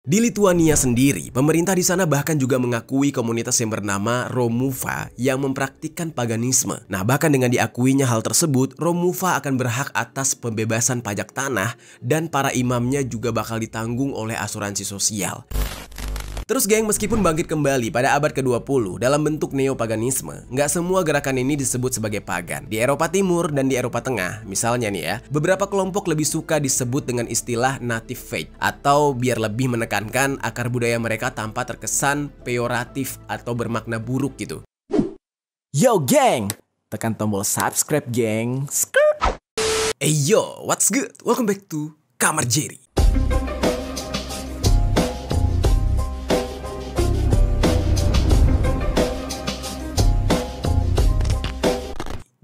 Di Lituania sendiri, pemerintah di sana bahkan juga mengakui komunitas yang bernama Romuva yang mempraktikkan paganisme. Nah, bahkan dengan diakuinya hal tersebut, Romuva akan berhak atas pembebasan pajak tanah dan para imamnya juga bakal ditanggung oleh asuransi sosial. Terus geng, meskipun bangkit kembali pada abad ke-20 dalam bentuk neopaganisme, nggak semua gerakan ini disebut sebagai pagan. Di Eropa Timur dan di Eropa Tengah, misalnya nih ya, beberapa kelompok lebih suka disebut dengan istilah native faith, atau biar lebih menekankan akar budaya mereka tanpa terkesan peyoratif atau bermakna buruk gitu. Yo geng, tekan tombol subscribe geng. Hey yo, what's good? Welcome back to Kamar Jerry.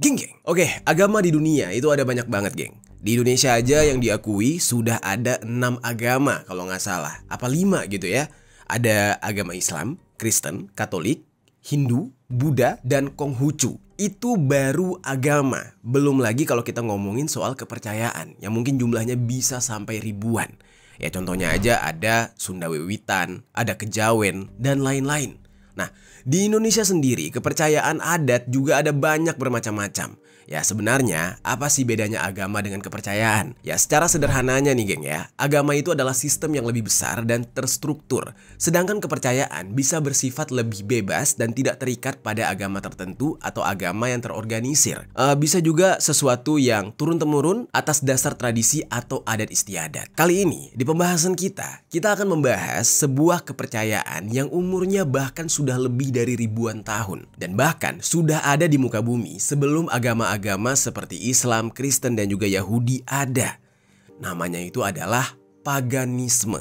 Geng. Oke, agama di dunia itu ada banyak banget, geng. Di Indonesia aja yang diakui sudah ada 6 agama kalau nggak salah. Apa 5 gitu ya. Ada agama Islam, Kristen, Katolik, Hindu, Buddha, dan Konghucu. Itu baru agama. Belum lagi kalau kita ngomongin soal kepercayaan, yang mungkin jumlahnya bisa sampai ribuan. Ya contohnya aja ada Sunda Wewitan, ada Kejawen, dan lain-lain. Nah, di Indonesia sendiri kepercayaan adat juga ada banyak bermacam-macam. Ya sebenarnya apa sih bedanya agama dengan kepercayaan? Ya secara sederhananya nih geng ya, agama itu adalah sistem yang lebih besar dan terstruktur. Sedangkan kepercayaan bisa bersifat lebih bebas dan tidak terikat pada agama tertentu atau agama yang terorganisir. Bisa juga sesuatu yang turun-temurun atas dasar tradisi atau adat istiadat. Kali ini di pembahasan kita akan membahas sebuah kepercayaan yang umurnya bahkan sudah lebih dari ribuan tahun. Dan bahkan sudah ada di muka bumi sebelum agama seperti Islam, Kristen, dan juga Yahudi ada. Namanya itu adalah paganisme.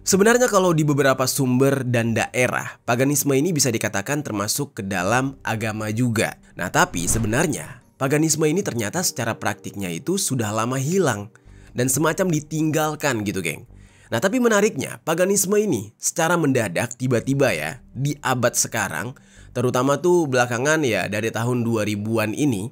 Sebenarnya kalau di beberapa sumber dan daerah, paganisme ini bisa dikatakan termasuk ke dalam agama juga. Nah tapi sebenarnya paganisme ini ternyata secara praktiknya itu sudah lama hilang dan semacam ditinggalkan gitu geng. Nah tapi menariknya paganisme ini secara mendadak tiba-tiba ya di abad sekarang, terutama tuh belakangan ya dari tahun 2000-an ini,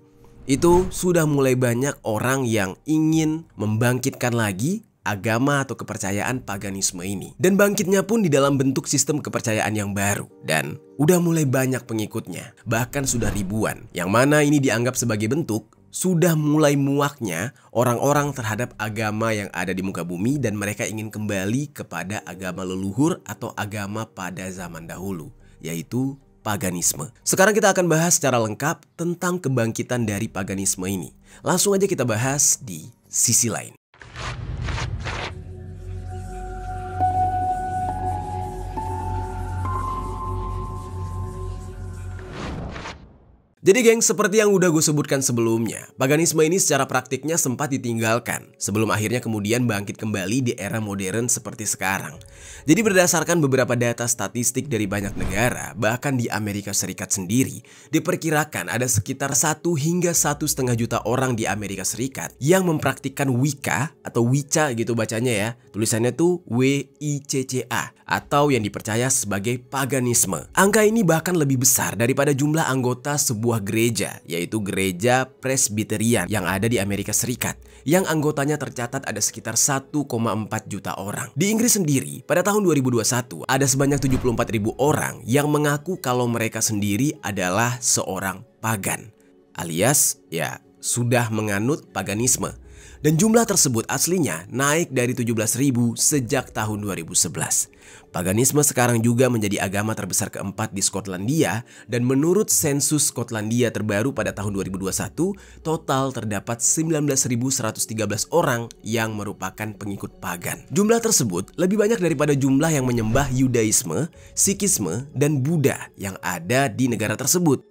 itu sudah mulai banyak orang yang ingin membangkitkan lagi agama atau kepercayaan paganisme ini. Dan bangkitnya pun di dalam bentuk sistem kepercayaan yang baru. Dan udah mulai banyak pengikutnya, bahkan sudah ribuan. Yang mana ini dianggap sebagai bentuk sudah mulai muaknya orang-orang terhadap agama yang ada di muka bumi dan mereka ingin kembali kepada agama leluhur atau agama pada zaman dahulu, yaitu paganisme. Sekarang kita akan bahas secara lengkap tentang kebangkitan dari paganisme ini. Langsung aja kita bahas di sisi lain. Jadi geng, seperti yang udah gue sebutkan sebelumnya, paganisme ini secara praktiknya sempat ditinggalkan sebelum akhirnya kemudian bangkit kembali di era modern seperti sekarang. Jadi berdasarkan beberapa data statistik dari banyak negara, bahkan di Amerika Serikat sendiri, diperkirakan ada sekitar 1 hingga 1,5 juta orang di Amerika Serikat yang mempraktikkan Wicca atau Wicca gitu bacanya ya. Tulisannya tuh W-I-C-C-A atau yang dipercaya sebagai paganisme. Angka ini bahkan lebih besar daripada jumlah anggota sebuah gereja, yaitu gereja Presbyterian yang ada di Amerika Serikat, yang anggotanya tercatat ada sekitar 1,4 juta orang. Di Inggris sendiri, pada tahun 2021, ada sebanyak 74.000 orang yang mengaku kalau mereka sendiri adalah seorang pagan, alias ya sudah menganut paganisme. Dan jumlah tersebut aslinya naik dari 17.000 sejak tahun 2011. Paganisme sekarang juga menjadi agama terbesar keempat di Skotlandia, dan menurut sensus Skotlandia terbaru pada tahun 2021, total terdapat 19.113 orang yang merupakan pengikut pagan. Jumlah tersebut lebih banyak daripada jumlah yang menyembah Yudaisme, Sikhisme, dan Buddha yang ada di negara tersebut.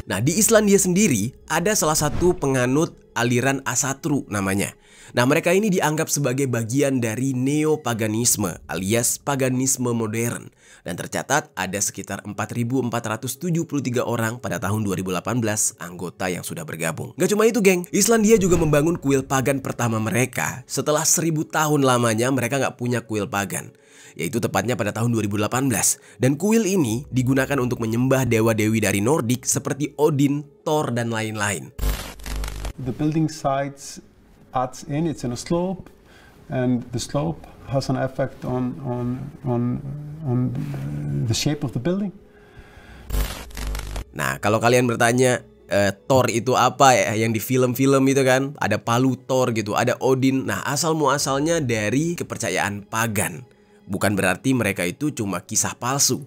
Nah, di Islandia sendiri ada salah satu penganut aliran Asatru namanya. Nah, mereka ini dianggap sebagai bagian dari neopaganisme alias paganisme modern. Dan tercatat ada sekitar 4.473 orang pada tahun 2018 anggota yang sudah bergabung. Gak cuma itu geng, Islandia juga membangun kuil pagan pertama mereka. Setelah 1000 tahun lamanya mereka gak punya kuil pagan, yaitu tepatnya pada tahun 2018. Dan kuil ini digunakan untuk menyembah dewa-dewi dari Nordik seperti Odin, Thor, dan lain-lain. The building sites it's in a slope, and the slope has an effect on the shape of the building. Nah, kalau kalian bertanya Thor itu apa ya, yang di film-film itu kan ada palu Thor gitu, ada Odin. Nah, asal muasalnya dari kepercayaan pagan. Bukan berarti mereka itu cuma kisah palsu.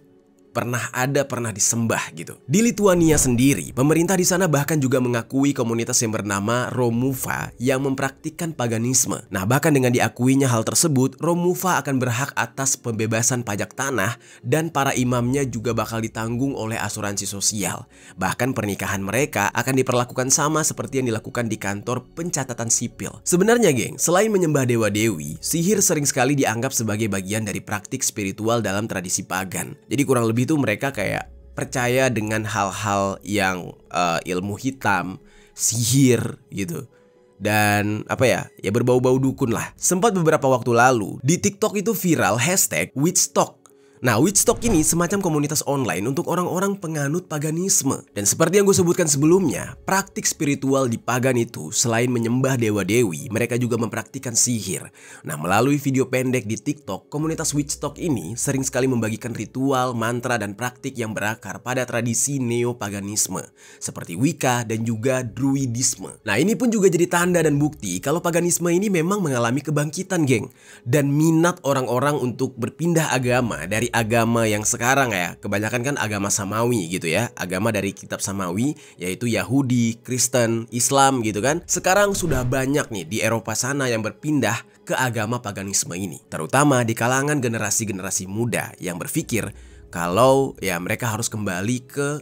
Pernah disembah gitu. Di Lituania sendiri, pemerintah di sana bahkan juga mengakui komunitas yang bernama Romuva yang mempraktikkan paganisme. Nah, bahkan dengan diakuinya hal tersebut, Romuva akan berhak atas pembebasan pajak tanah dan para imamnya juga bakal ditanggung oleh asuransi sosial. Bahkan pernikahan mereka akan diperlakukan sama seperti yang dilakukan di kantor pencatatan sipil. Sebenarnya geng, selain menyembah dewa-dewi, sihir sering sekali dianggap sebagai bagian dari praktik spiritual dalam tradisi pagan. Jadi kurang lebih itu mereka kayak percaya dengan hal-hal yang ilmu hitam, sihir gitu. Dan ya berbau-bau dukun lah. Sempat beberapa waktu lalu di TikTok itu viral hashtag #witchtalk. Nah, #witchtalk ini semacam komunitas online untuk orang-orang penganut paganisme. Dan seperti yang gue sebutkan sebelumnya, praktik spiritual di pagan itu selain menyembah dewa-dewi, mereka juga mempraktikkan sihir. Nah, melalui video pendek di TikTok, komunitas #witchtalk ini sering sekali membagikan ritual, mantra, dan praktik yang berakar pada tradisi neopaganisme seperti Wicca dan juga Druidisme. Nah, ini pun juga jadi tanda dan bukti kalau paganisme ini memang mengalami kebangkitan, geng. Dan minat orang-orang untuk berpindah agama dari agama yang sekarang ya, kebanyakan kan agama Samawi gitu ya, agama dari kitab Samawi yaitu Yahudi, Kristen, Islam gitu kan. Sekarang sudah banyak nih di Eropa sana yang berpindah ke agama paganisme ini, terutama di kalangan generasi-generasi muda yang berpikir kalau ya mereka harus kembali ke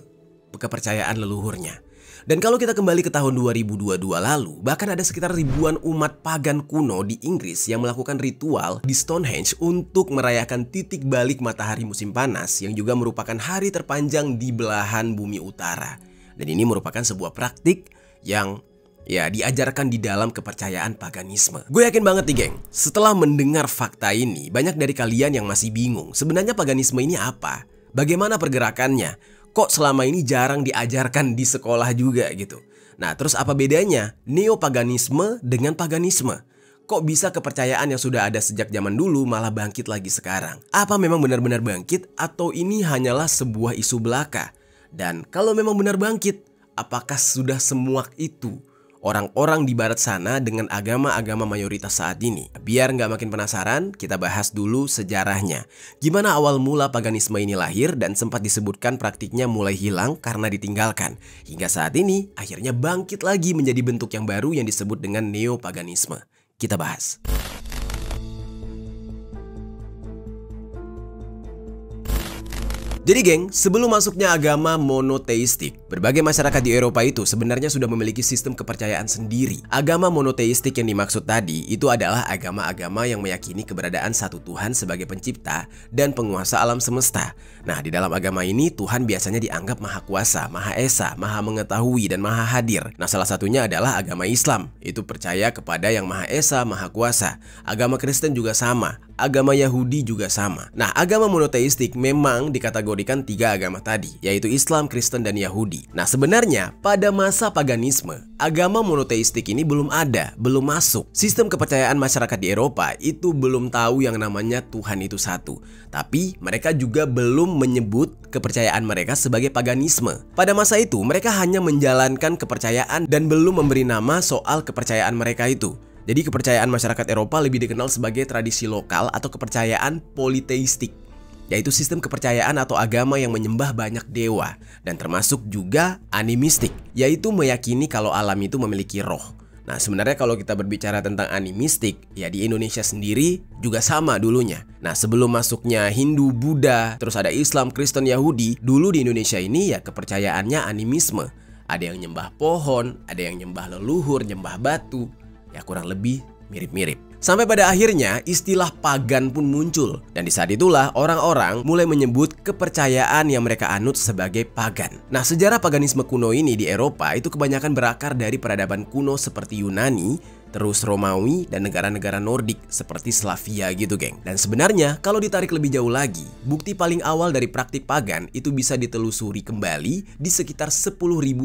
kepercayaan leluhurnya. Dan kalau kita kembali ke tahun 2022 lalu, bahkan ada sekitar ribuan umat pagan kuno di Inggris yang melakukan ritual di Stonehenge untuk merayakan titik balik matahari musim panas yang juga merupakan hari terpanjang di belahan bumi utara. Dan ini merupakan sebuah praktik yang ya diajarkan di dalam kepercayaan paganisme. Gue yakin banget nih geng, setelah mendengar fakta ini, banyak dari kalian yang masih bingung sebenarnya paganisme ini apa? Bagaimana pergerakannya? Kok selama ini jarang diajarkan di sekolah juga gitu. Nah, terus apa bedanya neopaganisme dengan paganisme? Kok bisa kepercayaan yang sudah ada sejak zaman dulu malah bangkit lagi sekarang? Apa memang benar-benar bangkit atau ini hanyalah sebuah isu belaka? Dan kalau memang benar bangkit, apakah sudah semuak itu orang-orang di barat sana dengan agama-agama mayoritas saat ini? Biar nggak makin penasaran, kita bahas dulu sejarahnya. Gimana awal mula paganisme ini lahir dan sempat disebutkan praktiknya mulai hilang karena ditinggalkan. Hingga saat ini, akhirnya bangkit lagi menjadi bentuk yang baru yang disebut dengan neopaganisme. Kita bahas. Jadi geng, sebelum masuknya agama monoteistik, berbagai masyarakat di Eropa itu sebenarnya sudah memiliki sistem kepercayaan sendiri. Agama monoteistik yang dimaksud tadi itu adalah agama-agama yang meyakini keberadaan satu Tuhan sebagai pencipta dan penguasa alam semesta. Nah, di dalam agama ini Tuhan biasanya dianggap maha kuasa, maha esa, maha mengetahui, dan maha hadir. Nah, salah satunya adalah agama Islam. Itu percaya kepada yang maha esa, maha kuasa. Agama Kristen juga sama. Agama Yahudi juga sama. Nah, agama monoteistik memang dikategorikan 3 agama tadi, yaitu Islam, Kristen, dan Yahudi. Nah, sebenarnya pada masa paganisme, agama monoteistik ini belum ada, belum masuk. Sistem kepercayaan masyarakat di Eropa itu belum tahu yang namanya Tuhan itu satu. Tapi mereka juga belum menyebut kepercayaan mereka sebagai paganisme. Pada masa itu, mereka hanya menjalankan kepercayaan dan belum memberi nama soal kepercayaan mereka itu. Jadi kepercayaan masyarakat Eropa lebih dikenal sebagai tradisi lokal atau kepercayaan politeistik, yaitu sistem kepercayaan atau agama yang menyembah banyak dewa, dan termasuk juga animistik, yaitu meyakini kalau alam itu memiliki roh. Nah, sebenarnya kalau kita berbicara tentang animistik, ya di Indonesia sendiri juga sama dulunya. Nah, sebelum masuknya Hindu, Buddha, terus ada Islam, Kristen, Yahudi, dulu di Indonesia ini ya kepercayaannya animisme. Ada yang nyembah pohon, ada yang nyembah leluhur, nyembah batu. Ya kurang lebih mirip-mirip. Sampai pada akhirnya istilah pagan pun muncul, dan di saat itulah orang-orang mulai menyebut kepercayaan yang mereka anut sebagai pagan. Nah, sejarah paganisme kuno ini di Eropa itu kebanyakan berakar dari peradaban kuno seperti Yunani, terus Romawi, dan negara-negara Nordik seperti Slavia gitu, geng. Dan sebenarnya kalau ditarik lebih jauh lagi, bukti paling awal dari praktik pagan itu bisa ditelusuri kembali di sekitar 10.000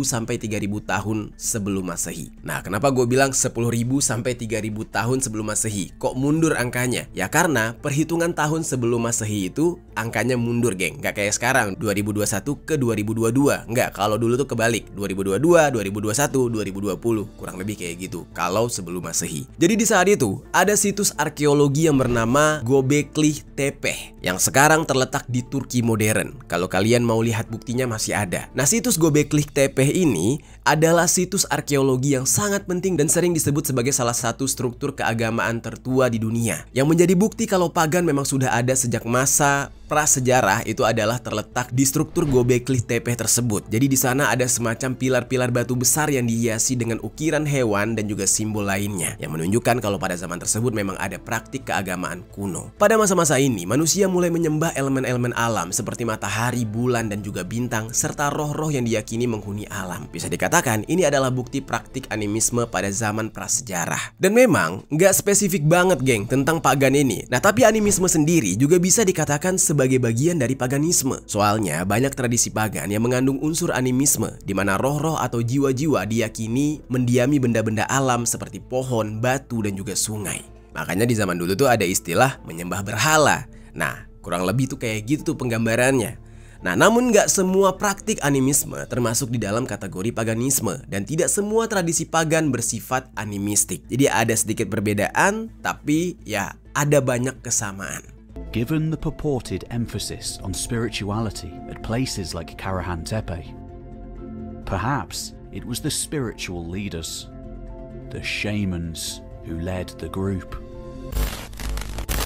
sampai 3.000 tahun sebelum Masehi. Nah, kenapa gue bilang 10.000 sampai 3.000 tahun sebelum Masehi? Kok mundur angkanya? Ya karena perhitungan tahun sebelum Masehi itu angkanya mundur, geng. Gak kayak sekarang 2021 ke 2022. Enggak, kalau dulu tuh kebalik, 2022, 2021, 2020. Kurang lebih kayak gitu kalau sebelum Masehi. Jadi di saat itu ada situs arkeologi yang bernama Göbekli Tepe yang sekarang terletak di Turki modern. Kalau kalian mau lihat buktinya masih ada. Nah, situs Göbekli Tepe ini adalah situs arkeologi yang sangat penting dan sering disebut sebagai salah satu struktur keagamaan tertua di dunia, yang menjadi bukti kalau pagan memang sudah ada sejak masa prasejarah. Itu adalah terletak di struktur Göbekli Tepe tersebut. Jadi di sana ada semacam pilar-pilar batu besar yang dihiasi dengan ukiran hewan dan juga simbol lainnya, yang menunjukkan kalau pada zaman tersebut memang ada praktik keagamaan kuno. Pada masa-masa ini, manusia mulai menyembah elemen-elemen alam seperti matahari, bulan, dan juga bintang, serta roh-roh yang diyakini menghuni alam. Bisa dikatakan ini adalah bukti praktik animisme pada zaman prasejarah. Dan memang nggak spesifik banget, geng, tentang pagan ini. Nah, tapi animisme sendiri juga bisa dikatakan sebagai bagian dari paganisme. Soalnya banyak tradisi pagan yang mengandung unsur animisme, di mana roh-roh atau jiwa-jiwa diyakini mendiami benda-benda alam seperti pohon, batu, dan juga sungai. Makanya di zaman dulu tuh ada istilah menyembah berhala. Nah, kurang lebih tuh kayak gitu tuh penggambarannya. Nah, namun nggak semua praktik animisme termasuk di dalam kategori paganisme, dan tidak semua tradisi pagan bersifat animistik. Jadi ada sedikit perbedaan, tapi ya ada banyak kesamaan. Given the purported emphasis on spirituality at places like Karahan Tepe, perhaps it was the spiritual leaders, the shamans, who led the group.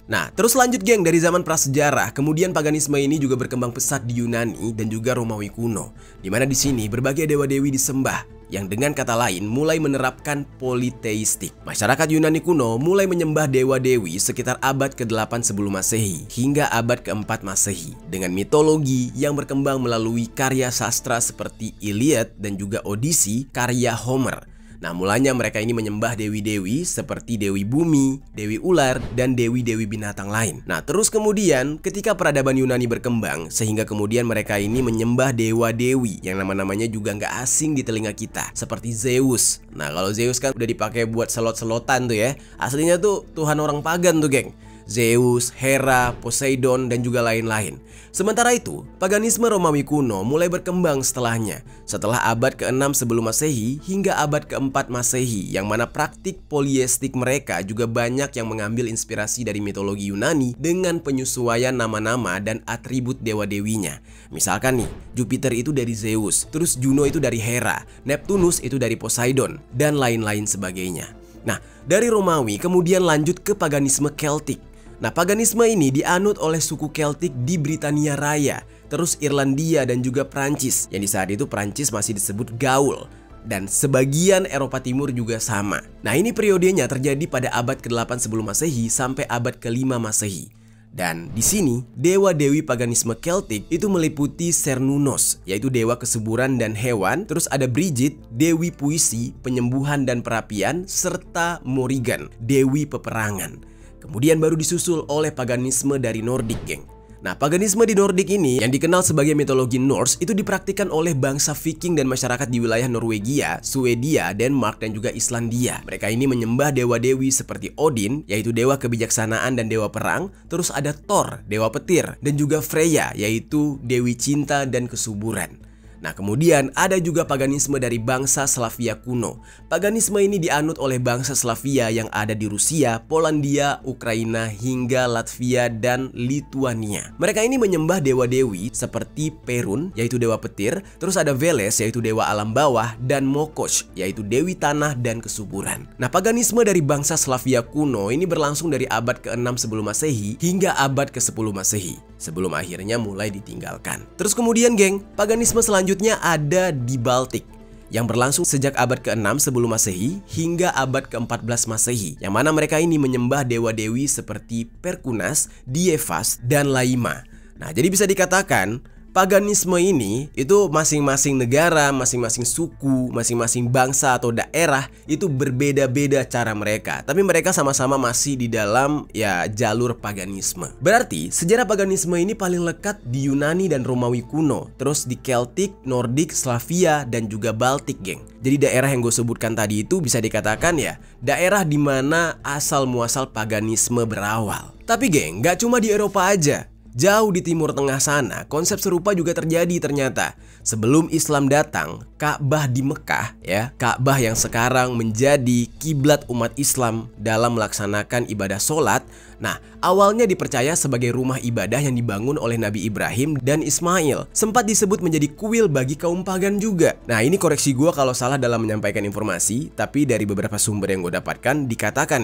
Nah, terus lanjut, geng, dari zaman prasejarah, kemudian paganisme ini juga berkembang pesat di Yunani dan juga Romawi kuno, di mana di sini berbagai dewa-dewi disembah, yang dengan kata lain mulai menerapkan politeistik. Masyarakat Yunani kuno mulai menyembah dewa-dewi sekitar abad ke-8 sebelum Masehi hingga abad ke-4 Masehi, dengan mitologi yang berkembang melalui karya sastra seperti Iliad dan juga Odyssey karya Homer. Nah, mulanya mereka ini menyembah dewi-dewi seperti Dewi Bumi, Dewi Ular, dan dewi-dewi binatang lain. Nah, terus kemudian ketika peradaban Yunani berkembang, sehingga kemudian mereka ini menyembah dewa-dewi yang nama-namanya juga nggak asing di telinga kita, seperti Zeus. Nah, kalau Zeus kan udah dipakai buat selot-selotan tuh ya. Aslinya tuh Tuhan orang pagan tuh, geng. Zeus, Hera, Poseidon, dan juga lain-lain. Sementara itu, paganisme Romawi kuno mulai berkembang setelahnya, setelah abad ke-6 sebelum Masehi hingga abad ke-4 Masehi, yang mana praktik poliestik mereka juga banyak yang mengambil inspirasi dari mitologi Yunani dengan penyesuaian nama-nama dan atribut dewa-dewinya. Misalkan nih, Jupiter itu dari Zeus, terus Juno itu dari Hera, Neptunus itu dari Poseidon, dan lain-lain sebagainya. Nah, dari Romawi kemudian lanjut ke paganisme Keltik. Nah, paganisme ini dianut oleh suku Keltik di Britania Raya, terus Irlandia dan juga Prancis, yang di saat itu Prancis masih disebut Gaul, dan sebagian Eropa Timur juga sama. Nah, ini periodenya terjadi pada abad ke-8 sebelum Masehi sampai abad ke-5 Masehi. Dan di sini dewa-dewi paganisme Keltik itu meliputi Cernunnos, yaitu dewa kesuburan dan hewan, terus ada Brigid, dewi puisi, penyembuhan dan perapian, serta Morrigan, dewi peperangan. Kemudian baru disusul oleh paganisme dari Nordik, geng. Nah, paganisme di Nordik ini yang dikenal sebagai mitologi Norse itu dipraktikkan oleh bangsa Viking dan masyarakat di wilayah Norwegia, Swedia, Denmark, dan juga Islandia. Mereka ini menyembah dewa-dewi seperti Odin, yaitu dewa kebijaksanaan dan dewa perang, terus ada Thor, dewa petir, dan juga Freya, yaitu dewi cinta dan kesuburan. Nah, kemudian ada juga paganisme dari bangsa Slavia kuno. Paganisme ini dianut oleh bangsa Slavia yang ada di Rusia, Polandia, Ukraina, hingga Latvia dan Lituania. Mereka ini menyembah dewa-dewi seperti Perun, yaitu dewa petir, terus ada Veles, yaitu dewa alam bawah, dan Mokosh, yaitu dewi tanah dan kesuburan. Nah, paganisme dari bangsa Slavia kuno ini berlangsung dari abad ke-6 sebelum Masehi hingga abad ke-10 Masehi, sebelum akhirnya mulai ditinggalkan. Terus kemudian, geng, paganisme selanjutnya ada di Baltik. yang berlangsung sejak abad ke-6 sebelum Masehi hingga abad ke-14 Masehi, yang mana mereka ini menyembah dewa-dewi seperti Perkunas, Dievas, dan Laima. Nah, jadi bisa dikatakan paganisme ini itu masing-masing negara, masing-masing suku, masing-masing bangsa atau daerah itu berbeda-beda cara mereka. Tapi mereka sama-sama masih di dalam jalur paganisme. Berarti sejarah paganisme ini paling lekat di Yunani dan Romawi kuno, terus di Celtic, Nordik, Slavia, dan juga Baltik, geng. Jadi daerah yang gue sebutkan tadi itu bisa dikatakan daerah di mana asal muasal paganisme berawal. Tapi geng, gak cuma di Eropa aja. Jauh di Timur Tengah sana, konsep serupa juga terjadi ternyata. Sebelum Islam datang, Ka'bah di Mekah, Ka'bah yang sekarang menjadi kiblat umat Islam dalam melaksanakan ibadah sholat. Nah, awalnya dipercaya sebagai rumah ibadah yang dibangun oleh Nabi Ibrahim dan Ismail. Sempat disebut menjadi kuil bagi kaum pagan juga. Nah, ini koreksi gue kalau salah dalam menyampaikan informasi, tapi dari beberapa sumber yang gue dapatkan dikatakan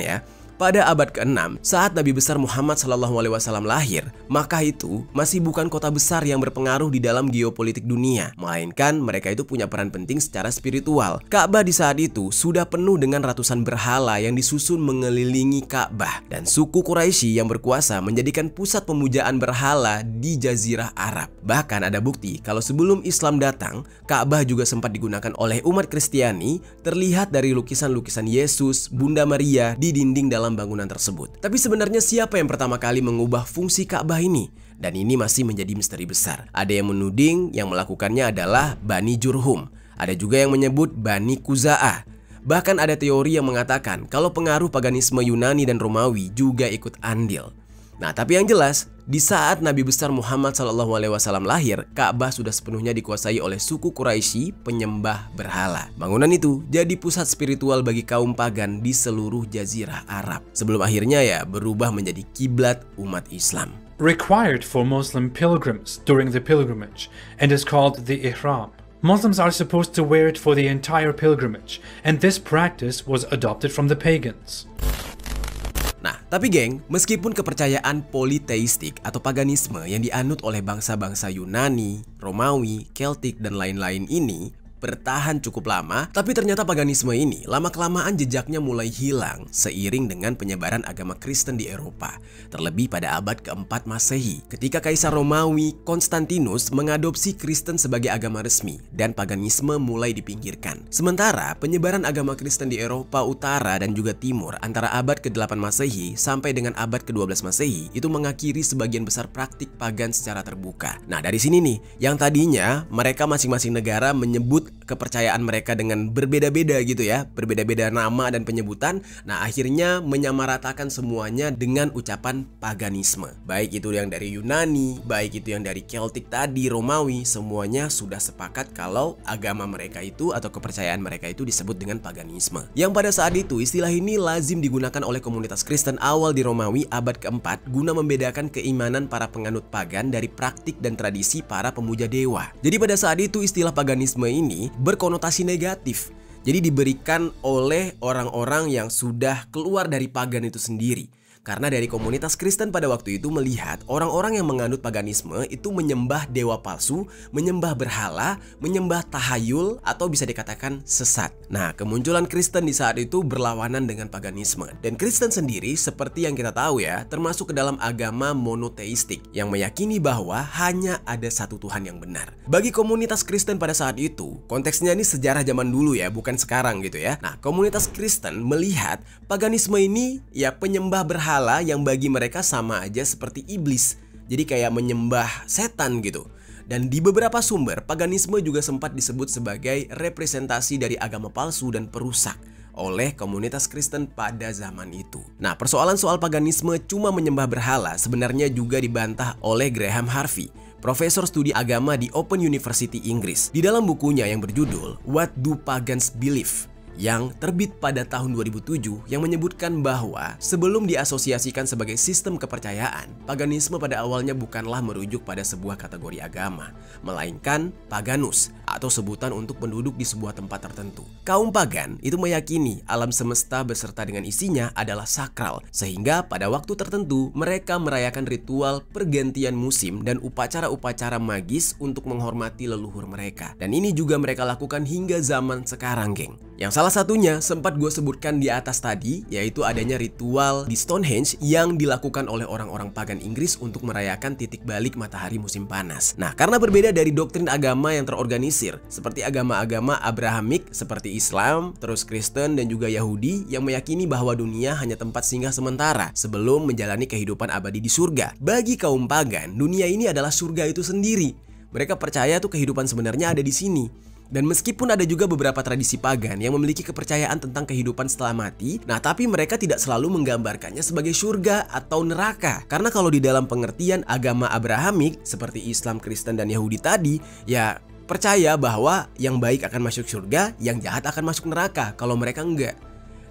pada abad ke-6, saat Nabi besar Muhammad SAW lahir, Makkah itu masih bukan kota besar yang berpengaruh di dalam geopolitik dunia, melainkan mereka itu punya peran penting secara spiritual. Ka'bah di saat itu sudah penuh dengan ratusan berhala yang disusun mengelilingi Ka'bah, dan suku Quraisy yang berkuasa menjadikan pusat pemujaan berhala di Jazirah Arab. Bahkan ada bukti kalau sebelum Islam datang, Ka'bah juga sempat digunakan oleh umat Kristiani, terlihat dari lukisan-lukisan Yesus, Bunda Maria di dinding dalam bangunan tersebut. Tapi sebenarnya siapa yang pertama kali mengubah fungsi Ka'bah ini? Dan ini masih menjadi misteri besar. Ada yang menuding yang melakukannya adalah Bani Jurhum. Ada juga yang menyebut Bani Khuza'ah. Bahkan ada teori yang mengatakan kalau pengaruh paganisme Yunani dan Romawi juga ikut andil. Nah, tapi yang jelas, di saat Nabi besar Muhammad SAW lahir, Ka'bah sudah sepenuhnya dikuasai oleh suku Quraisy penyembah berhala. Bangunan itu jadi pusat spiritual bagi kaum pagan di seluruh Jazirah Arab. Sebelum akhirnya berubah menjadi kiblat umat Islam. Required for Muslim pilgrims during the pilgrimage and is called the Ihram. Muslims are supposed to wear it for the entire pilgrimage, and this practice was adopted from the pagans. Nah, tapi geng, meskipun kepercayaan politeistik atau paganisme yang dianut oleh bangsa-bangsa Yunani, Romawi, Celtic, dan lain-lain ini bertahan cukup lama, tapi ternyata paganisme ini lama-kelamaan jejaknya mulai hilang seiring dengan penyebaran agama Kristen di Eropa, terlebih pada abad ke-4 Masehi, ketika Kaisar Romawi Konstantinus mengadopsi Kristen sebagai agama resmi dan paganisme mulai dipinggirkan. Sementara penyebaran agama Kristen di Eropa Utara dan juga Timur antara abad ke-8 Masehi sampai dengan abad ke-12 Masehi itu mengakhiri sebagian besar praktik pagan secara terbuka. Nah, dari sini nih, yang tadinya mereka masing-masing negara menyebut kepercayaan mereka dengan berbeda-beda gitu berbeda-beda nama dan penyebutan. Nah, akhirnya menyamaratakan semuanya dengan ucapan paganisme. Baik itu yang dari Yunani, baik itu yang dari Celtic tadi, Romawi, semuanya sudah sepakat kalau agama mereka itu atau kepercayaan mereka itu disebut dengan paganisme. Yang pada saat itu istilah ini lazim digunakan oleh komunitas Kristen awal di Romawi abad ke-4 guna membedakan keimanan para penganut pagan dari praktik dan tradisi para pemuja dewa. Jadi pada saat itu istilah paganisme ini berkonotasi negatif. Jadi diberikan oleh orang-orang yang sudah keluar dari pagan itu sendiri. Karena dari komunitas Kristen pada waktu itu melihat orang-orang yang menganut paganisme itu menyembah dewa palsu, menyembah berhala, menyembah tahayul, atau bisa dikatakan sesat. Nah, kemunculan Kristen di saat itu berlawanan dengan paganisme. Dan Kristen sendiri seperti yang kita tahu termasuk ke dalam agama monoteistik yang meyakini bahwa hanya ada satu Tuhan yang benar. Bagi komunitas Kristen pada saat itu, konteksnya ini sejarah zaman dulu bukan sekarang gitu ya. Nah, komunitas Kristen melihat paganisme ini penyembah berhala yang bagi mereka sama aja seperti iblis. Jadi kayak menyembah setan gitu. Dan di beberapa sumber, paganisme juga sempat disebut sebagai representasi dari agama palsu dan perusak oleh komunitas Kristen pada zaman itu. Nah, persoalan soal paganisme cuma menyembah berhala sebenarnya juga dibantah oleh Graham Harvey, profesor studi agama di Open University Inggris. Di dalam bukunya yang berjudul What Do Pagans Believe? yang terbit pada tahun 2007 yang menyebutkan bahwa sebelum diasosiasikan sebagai sistem kepercayaan, paganisme pada awalnya bukanlah merujuk pada sebuah kategori agama, melainkan paganus atau sebutan untuk penduduk di sebuah tempat tertentu. Kaum pagan itu meyakini alam semesta beserta dengan isinya adalah sakral, sehingga pada waktu tertentu mereka merayakan ritual pergantian musim dan upacara-upacara magis untuk menghormati leluhur mereka. Dan ini juga mereka lakukan hingga zaman sekarang, geng. Yang salah satunya sempat gue sebutkan di atas tadi, yaitu adanya ritual di Stonehenge yang dilakukan oleh orang-orang pagan Inggris untuk merayakan titik balik matahari musim panas. Nah, karena berbeda dari doktrin agama yang terorganisir, seperti agama-agama Abrahamik seperti Islam, terus Kristen dan juga Yahudi yang meyakini bahwa dunia hanya tempat singgah sementara sebelum menjalani kehidupan abadi di surga. Bagi kaum pagan, dunia ini adalah surga itu sendiri. Mereka percaya tuh kehidupan sebenarnya ada di sini. Dan meskipun ada juga beberapa tradisi pagan yang memiliki kepercayaan tentang kehidupan setelah mati, nah tapi mereka tidak selalu menggambarkannya sebagai surga atau neraka. Karena kalau di dalam pengertian agama Abrahamik seperti Islam, Kristen, dan Yahudi tadi, ya percaya bahwa yang baik akan masuk surga, yang jahat akan masuk neraka kalau mereka enggak.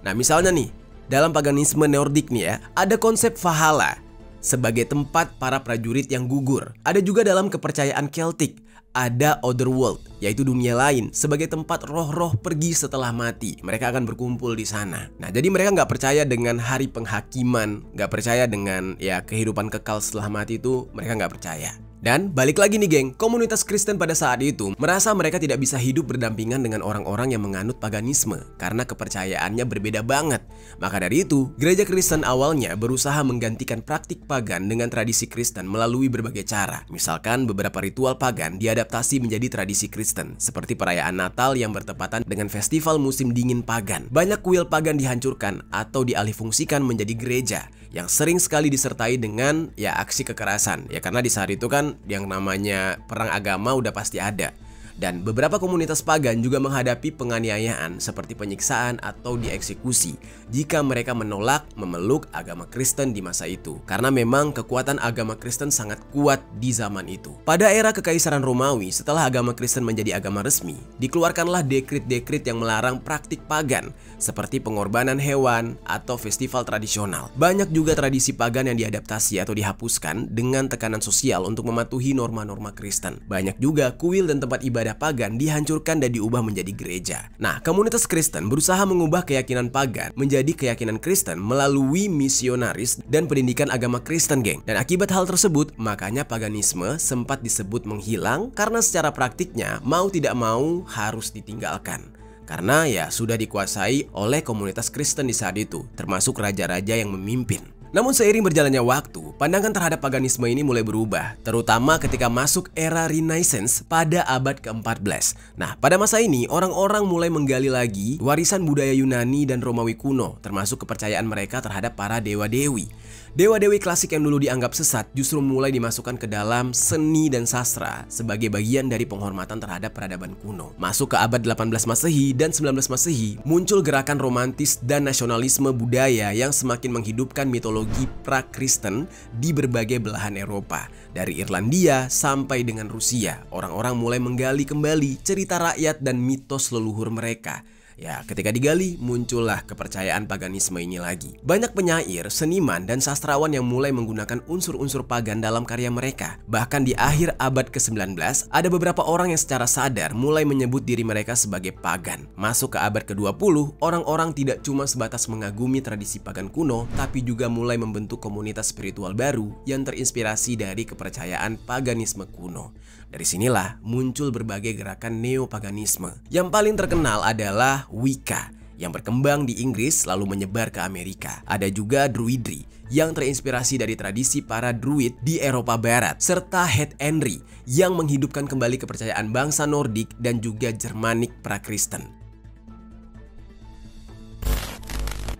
Nah misalnya nih, dalam paganisme Nordik nih ya, ada konsep Valhalla sebagai tempat para prajurit yang gugur. Ada juga dalam kepercayaan Celtic, ada Otherworld, yaitu dunia lain, sebagai tempat roh-roh pergi setelah mati. Mereka akan berkumpul di sana. Nah, jadi mereka nggak percaya dengan hari penghakiman, nggak percaya dengan ya kehidupan kekal setelah mati itu, mereka nggak percaya. Dan balik lagi nih geng, komunitas Kristen pada saat itu merasa mereka tidak bisa hidup berdampingan dengan orang-orang yang menganut paganisme karena kepercayaannya berbeda banget. Maka dari itu, gereja Kristen awalnya berusaha menggantikan praktik pagan dengan tradisi Kristen melalui berbagai cara. Misalkan beberapa ritual pagan diadaptasi menjadi tradisi Kristen, seperti perayaan Natal yang bertepatan dengan festival musim dingin pagan. Banyak kuil pagan dihancurkan atau dialihfungsikan menjadi gereja, yang sering sekali disertai dengan ya aksi kekerasan. Ya karena di saat itu kan yang namanya perang agama udah pasti ada. Dan beberapa komunitas pagan juga menghadapi penganiayaan seperti penyiksaan atau dieksekusi jika mereka menolak memeluk agama Kristen di masa itu. Karena memang kekuatan agama Kristen sangat kuat di zaman itu. Pada era Kekaisaran Romawi, setelah agama Kristen menjadi agama resmi, dikeluarkanlah dekrit-dekrit yang melarang praktik pagan seperti pengorbanan hewan atau festival tradisional. Banyak juga tradisi pagan yang diadaptasi atau dihapuskan dengan tekanan sosial untuk mematuhi norma-norma Kristen. Banyak juga kuil dan tempat ibadah pagan dihancurkan dan diubah menjadi gereja. Nah, komunitas Kristen berusaha mengubah keyakinan pagan menjadi keyakinan Kristen melalui misionaris dan pendidikan agama Kristen, geng. Dan akibat hal tersebut, makanya paganisme sempat disebut menghilang karena secara praktiknya mau tidak mau harus ditinggalkan. Karena ya sudah dikuasai oleh komunitas Kristen di saat itu, termasuk raja-raja yang memimpin. Namun seiring berjalannya waktu, pandangan terhadap paganisme ini mulai berubah, terutama ketika masuk era Renaissance pada abad ke-14. Nah, pada masa ini orang-orang mulai menggali lagi warisan budaya Yunani dan Romawi kuno, termasuk kepercayaan mereka terhadap para dewa-dewi. Dewa-dewi klasik yang dulu dianggap sesat justru mulai dimasukkan ke dalam seni dan sastra sebagai bagian dari penghormatan terhadap peradaban kuno. Masuk ke abad 18 Masehi dan 19 Masehi, muncul gerakan romantis dan nasionalisme budaya yang semakin menghidupkan mitologi pra-Kristen di berbagai belahan Eropa. Dari Irlandia sampai dengan Rusia, orang-orang mulai menggali kembali cerita rakyat dan mitos leluhur mereka. Ya, ketika digali, muncullah kepercayaan paganisme ini lagi. Banyak penyair, seniman, dan sastrawan yang mulai menggunakan unsur-unsur pagan dalam karya mereka. Bahkan di akhir abad ke-19, ada beberapa orang yang secara sadar mulai menyebut diri mereka sebagai pagan. Masuk ke abad ke-20, orang-orang tidak cuma sebatas mengagumi tradisi pagan kuno, tapi juga mulai membentuk komunitas spiritual baru yang terinspirasi dari kepercayaan paganisme kuno. Dari sinilah muncul berbagai gerakan neopaganisme. Yang paling terkenal adalah Wicca yang berkembang di Inggris lalu menyebar ke Amerika. Ada juga Druidry yang terinspirasi dari tradisi para Druid di Eropa Barat, serta Heathenry yang menghidupkan kembali kepercayaan bangsa Nordik dan juga Germanik pra-Kristen.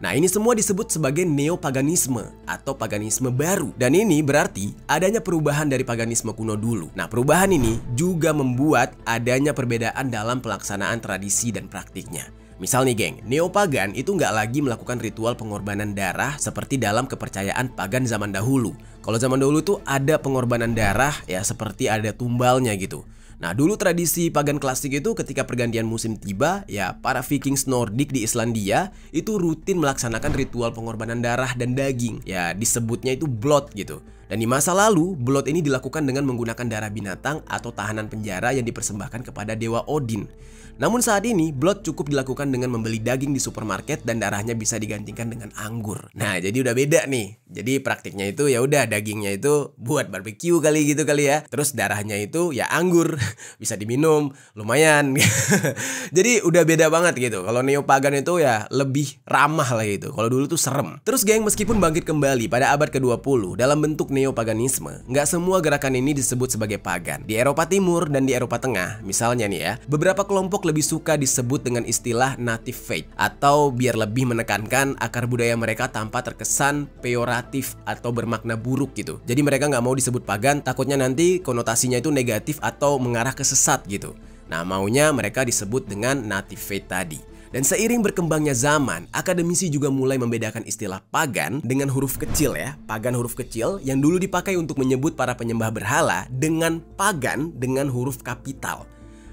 Nah, ini semua disebut sebagai neopaganisme atau paganisme baru. Dan ini berarti adanya perubahan dari paganisme kuno dulu. Nah, perubahan ini juga membuat adanya perbedaan dalam pelaksanaan tradisi dan praktiknya. Misal nih geng, neopagan itu nggak lagi melakukan ritual pengorbanan darah seperti dalam kepercayaan pagan zaman dahulu. Kalau zaman dahulu tuh ada pengorbanan darah ya seperti ada tumbalnya gitu. Nah, dulu tradisi pagan klasik itu ketika pergantian musim tiba, ya para Vikings Nordik di Islandia itu rutin melaksanakan ritual pengorbanan darah dan daging. Ya, disebutnya itu blood gitu. Dan di masa lalu, blood ini dilakukan dengan menggunakan darah binatang atau tahanan penjara yang dipersembahkan kepada dewa Odin. Namun saat ini, blood cukup dilakukan dengan membeli daging di supermarket dan darahnya bisa digantikan dengan anggur. Nah, jadi udah beda nih. Jadi praktiknya itu ya udah dagingnya itu buat barbecue kali ya. Terus darahnya itu ya anggur, bisa diminum, lumayan. Jadi udah beda banget gitu. Kalau neo-pagan itu ya lebih ramah lah gitu. Kalau dulu tuh serem. Terus geng, meskipun bangkit kembali pada abad ke-20 dalam bentuk neo-paganisme, nggak semua gerakan ini disebut sebagai pagan. Di Eropa Timur dan di Eropa Tengah, misalnya nih ya, beberapa kelompok lebih suka disebut dengan istilah native faith, atau biar lebih menekankan akar budaya mereka tanpa terkesan peyoratif atau bermakna buruk gitu. Jadi mereka nggak mau disebut pagan, takutnya nanti konotasinya itu negatif atau mengarah ke sesat gitu. Nah, maunya mereka disebut dengan native faith tadi. Dan seiring berkembangnya zaman, akademisi juga mulai membedakan istilah pagan dengan huruf kecil ya. Pagan huruf kecil yang dulu dipakai untuk menyebut para penyembah berhala dengan pagan dengan huruf kapital,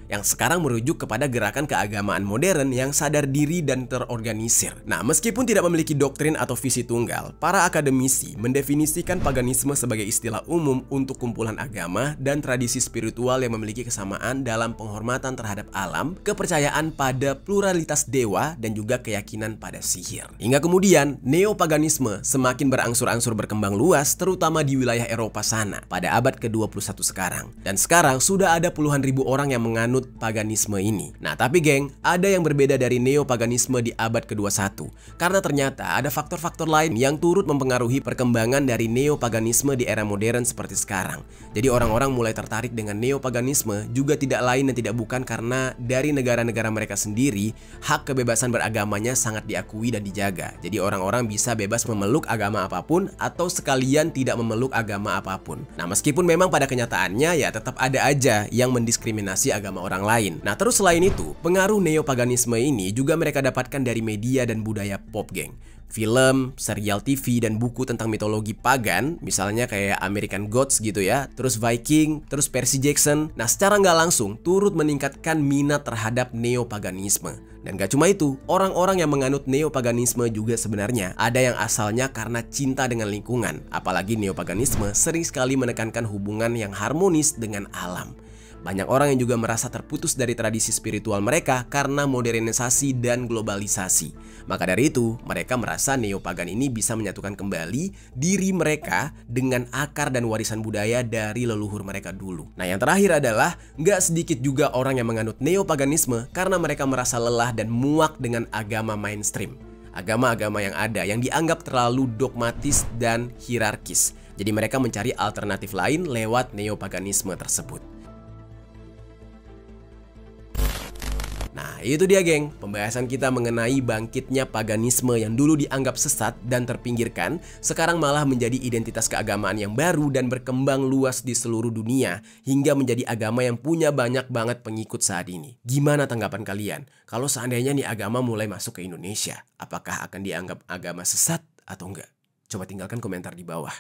yang sekarang merujuk kepada gerakan keagamaan modern yang sadar diri dan terorganisir. Nah, meskipun tidak memiliki doktrin atau visi tunggal, para akademisi mendefinisikan paganisme sebagai istilah umum untuk kumpulan agama dan tradisi spiritual yang memiliki kesamaan dalam penghormatan terhadap alam, kepercayaan pada pluralitas dewa, dan juga keyakinan pada sihir. Hingga kemudian, neopaganisme semakin berangsur-angsur berkembang luas, terutama di wilayah Eropa sana pada abad ke-21 sekarang. Dan sekarang sudah ada puluhan ribu orang yang menganut paganisme ini. Nah, tapi geng, ada yang berbeda dari neopaganisme di abad ke-21. Karena ternyata ada faktor-faktor lain yang turut mempengaruhi perkembangan dari neopaganisme di era modern seperti sekarang. Jadi orang-orang mulai tertarik dengan neopaganisme juga tidak lain dan tidak bukan karena dari negara-negara mereka sendiri, hak kebebasan beragamanya sangat diakui dan dijaga. Jadi orang-orang bisa bebas memeluk agama apapun atau sekalian tidak memeluk agama apapun. Nah, meskipun memang pada kenyataannya ya tetap ada aja yang mendiskriminasi agama orang lain. Nah, terus selain itu, pengaruh neopaganisme ini juga mereka dapatkan dari media dan budaya pop, geng. Film, serial TV, dan buku tentang mitologi pagan, misalnya kayak American Gods gitu ya, terus Viking, terus Percy Jackson. Nah, secara nggak langsung turut meningkatkan minat terhadap neopaganisme. Dan gak cuma itu, orang-orang yang menganut neopaganisme juga sebenarnya ada yang asalnya karena cinta dengan lingkungan. Apalagi neopaganisme sering sekali menekankan hubungan yang harmonis dengan alam. Banyak orang yang juga merasa terputus dari tradisi spiritual mereka karena modernisasi dan globalisasi. Maka dari itu, mereka merasa neopagan ini bisa menyatukan kembali diri mereka dengan akar dan warisan budaya dari leluhur mereka dulu. Nah, yang terakhir adalah nggak sedikit juga orang yang menganut neopaganisme karena mereka merasa lelah dan muak dengan agama mainstream. Agama-agama yang ada yang dianggap terlalu dogmatis dan hierarkis. Jadi mereka mencari alternatif lain lewat neopaganisme tersebut. Nah, itu dia geng, pembahasan kita mengenai bangkitnya paganisme yang dulu dianggap sesat dan terpinggirkan, sekarang malah menjadi identitas keagamaan yang baru dan berkembang luas di seluruh dunia, hingga menjadi agama yang punya banyak banget pengikut saat ini. Gimana tanggapan kalian? Kalau seandainya nih agama mulai masuk ke Indonesia, apakah akan dianggap agama sesat atau enggak? Coba tinggalkan komentar di bawah.